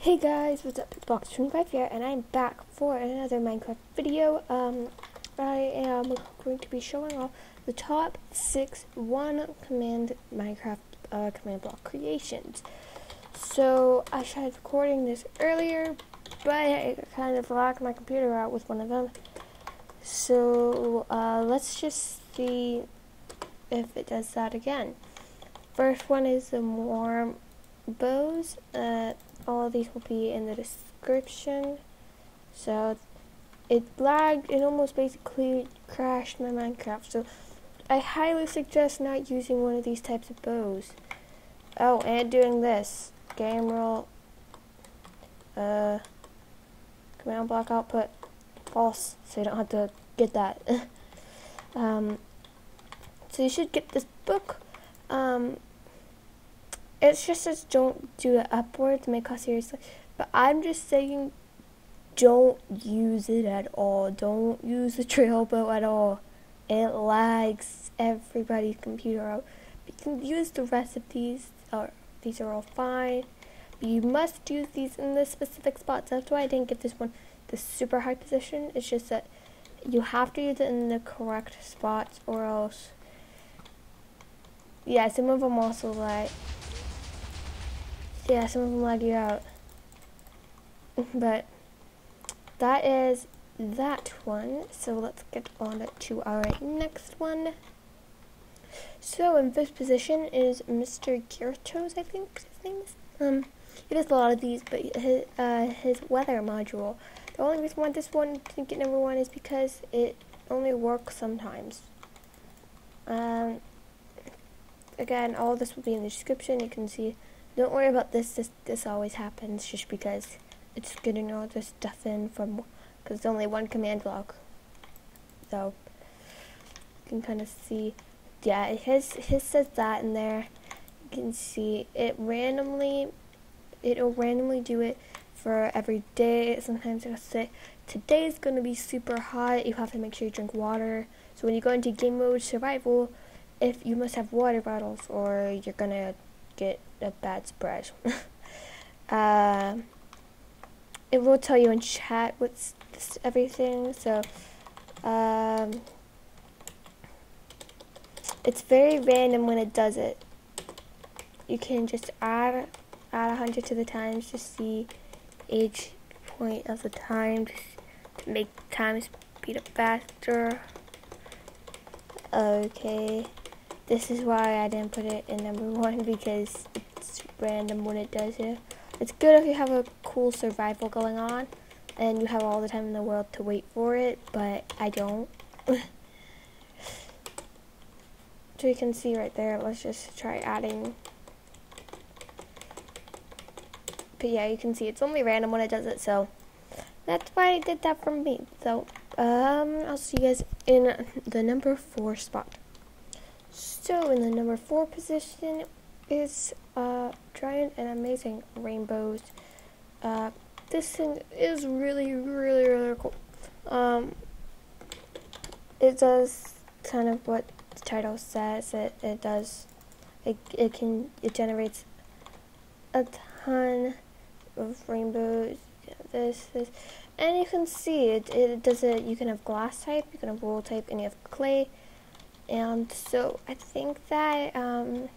Hey guys, what's up? It's Box25 here, and I'm back for another Minecraft video. I am going to be showing off the top 6 one-command Minecraft command block creations. So, I tried recording this earlier, but I kind of locked my computer out with one of them. So, let's just see if it does that again. First one is the more bows. All of these will be in the description. So it lagged, it almost basically crashed my Minecraft. So I highly suggest not using one of these types of bows. Oh, and doing this. Game rule. Command block output. False. So you don't have to get that. So you should get this book. It just says don't do it upwards, make us seriously. But I'm just saying don't use it at all. Don't use the trail bow at all. It lags everybody's computer out. You can use the rest of these, or these are all fine. But you must use these in the specific spots. That's why I didn't give this one the super high position. It's just that you have to use it in the correct spots or else. Yeah, some of them also lag. Yeah, some of them lag you out. But that is that one. So let's get on to our next one. So in fifth position is Mr. Gyarados, I think his name is. He does a lot of these, but his weather module. The only reason why this one didn't get number one is because it only works sometimes. Again, all of this will be in the description. You can see. Don't worry about this. This always happens just because it's getting all this stuff in from, because it's only one command block. So you can kind of see. Yeah, his says that in there. You can see it'll randomly do it for every day. Sometimes it'll say today's going to be super hot. You have to make sure you drink water. So when you go into game mode survival, if you must have water bottles or you're gonna get a bad spread. It will tell you in chat what's everything. So it's very random when it does it. You can just add 100 to the times to see each point of the time to make time speed up faster. Okay. This is why I didn't put it in number one, because it's random when it does it. It's good if you have a cool survival going on and you have all the time in the world to wait for it, but I don't. So you can see right there, let's just try adding. But yeah, you can see it's only random when it does it, so that's why I did that for me. So I'll see you guys in the number 4 spot. So in the number 4 position is Giant and Amazing Rainbows. This thing is really cool. It does kind of what the title says. It does. It generates a ton of rainbows. This, and you can see it does it. You can have glass type, you can have wool type, and you have clay. And so I think that I'm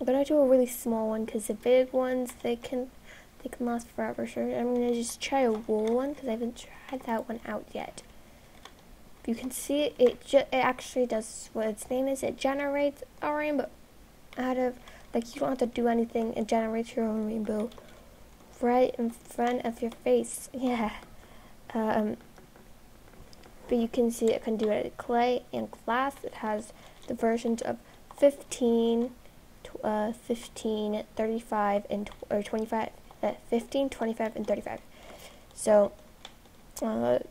gonna do a really small one, because the big ones they can last forever. So I'm gonna just try a wool one, because I haven't tried that one out yet. You can see it actually does what its name is. It generates a rainbow out of, like, you don't have to do anything. It generates your own rainbow right in front of your face. Yeah. But you can see it can do it in clay and glass. It has the versions of 15, 35, and or 25. 15, 25, and 35. So some of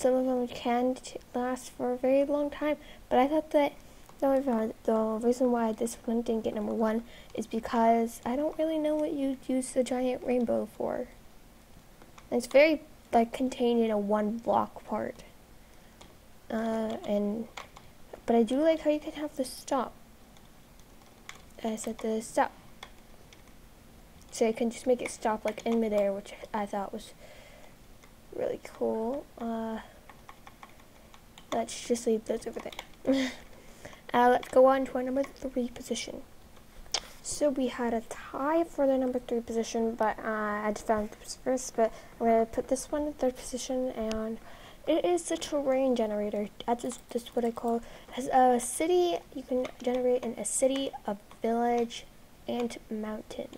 them can last for a very long time. But I thought that the reason why this one didn't get number 1 is because I don't really know what you'd use the giant rainbow for. And it's very contained in a 1 block part. But I do like how you can have the stop. I said the stop. so you can just make it stop like in midair, which I thought was really cool. Let's just leave those over there. Let's go on to our number 3 position. So we had a tie for the number 3 position, but I just found this first. But I'm going to put this one in 3rd position, and it is the terrain generator. That's just what I call it. As a city, you can generate in a city, a village, and mountain.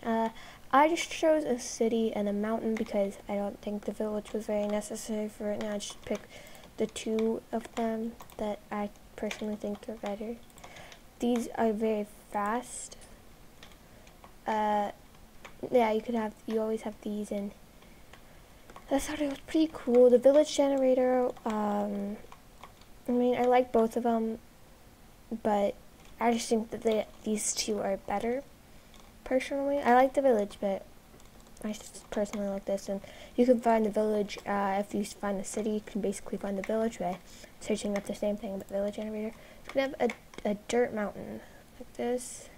I just chose a city and a mountain because I don't think the village was very necessary for it. Now I just picked the 2 of them that I personally think are better. These are very fast. Yeah, you always have these, and I thought it was pretty cool. The village generator, I mean, I like both of them, but I just think that these 2 are better. Personally, I like the village, but I just personally like this. And you can find the village, if you find the city, you can basically find the village by searching up the same thing, but village generator. It's going to have a dirt mountain like this.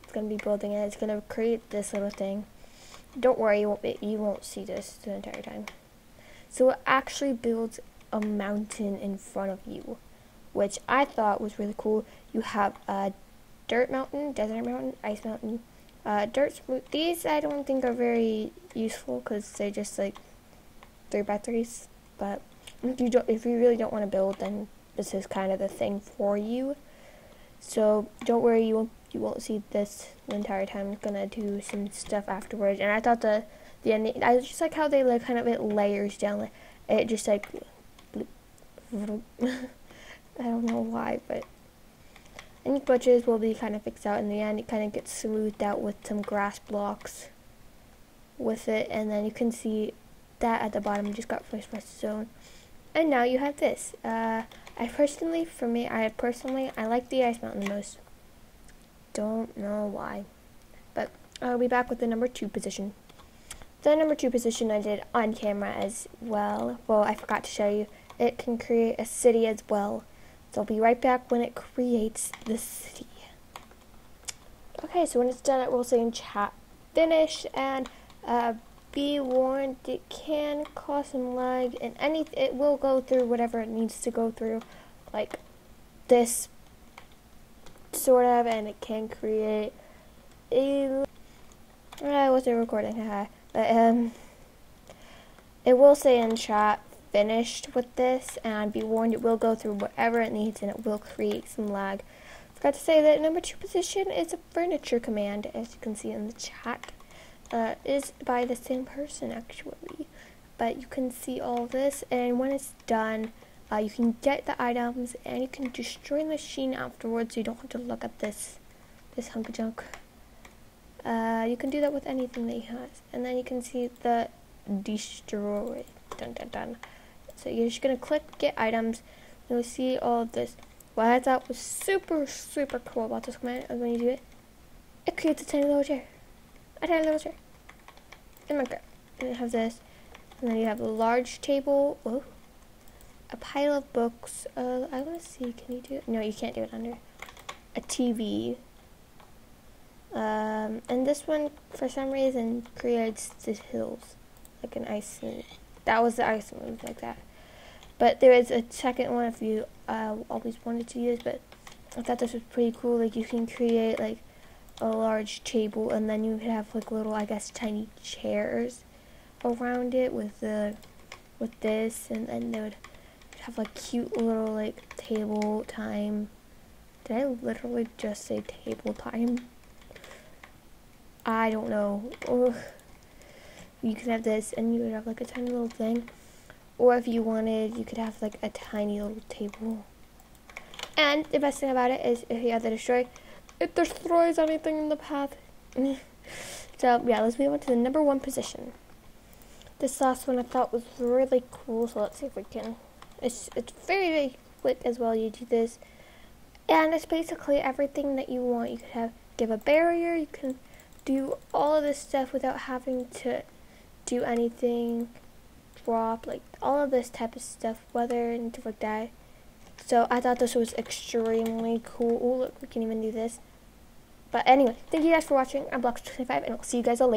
It's going to be building it. It's going to create this little thing. Don't worry, you won't see this the entire time. So it actually builds a mountain in front of you, which I thought was really cool. You have a dirt mountain, desert mountain, ice mountain, dirt smooth. These I don't think are very useful because they're just like 3x3s. But if you really don't want to build, then this is kind of the thing for you. So don't worry, you won't see this the entire time. I'm gonna do some stuff afterwards. And I thought the ending, I just like how they like kind of it layers down. Like, it just like I don't know why, but any glitches will be kind of fixed out in the end. It kind of gets smoothed out with some grass blocks with it, and then you can see that at the bottom just got first zone. And now you have this. I personally like the ice mountain the most. Don't know why, but I'll be back with the number 2 position. The number 2 position I did on camera as well. Well, I forgot to show you. It can create a city as well. So I'll be right back when it creates the city. Okay, so when it's done, it will say in chat, finished, and be warned, it can cause some lag, and it will go through whatever it needs to go through, like this, sort of, and it can create a... I wasn't recording, but it will say in chat, finished with this, and be warned, it will go through whatever it needs, and it will create some lag. Forgot to say that number 2 position is a furniture command, as you can see in the chat. Is by the same person actually, but you can see all this, and when it's done, you can get the items and you can destroy the machine afterwards. So you don't have to look at this hunk of junk. You can do that with anything that he has, and then you can see the destroy. Dun dun dun. So you're just gonna click get items, and you'll see all of this. What I thought was super cool about this command is when you do it, it creates a tiny little chair. A tiny little chair. In Minecraft. And you have this. And then you have a large table. Whoa. A pile of books. I want to see. Can you do it? No, you can't do it under. A TV. And this one, for some reason, creates the hills. Like an ice smooth. That was the ice smooth, like that. But there is a second one if you always wanted to use. But I thought this was pretty cool. Like, you can create, like, a large table, and then you could have like little, I guess, tiny chairs around it with this, and then they would have like cute little like table time. Did I literally just say table time? I don't know. Or you could have this, and you would have like a tiny little thing, or if you wanted, you could have like a tiny little table. And the best thing about it is if you have the destroy, it destroys anything in the path. So yeah, let's move on to the number 1 position. This last one I thought was really cool, so let's see if we can. It's very quick as well. You do this, and it's basically everything that you want. You could give a barrier. You can do all of this stuff without having to do anything. Drop, like all of this type of stuff, weather and stuff like that. So I thought this was extremely cool. Oh, look, we can even do this. But anyway, thank you guys for watching. I'm Blox25, and I'll see you guys all later.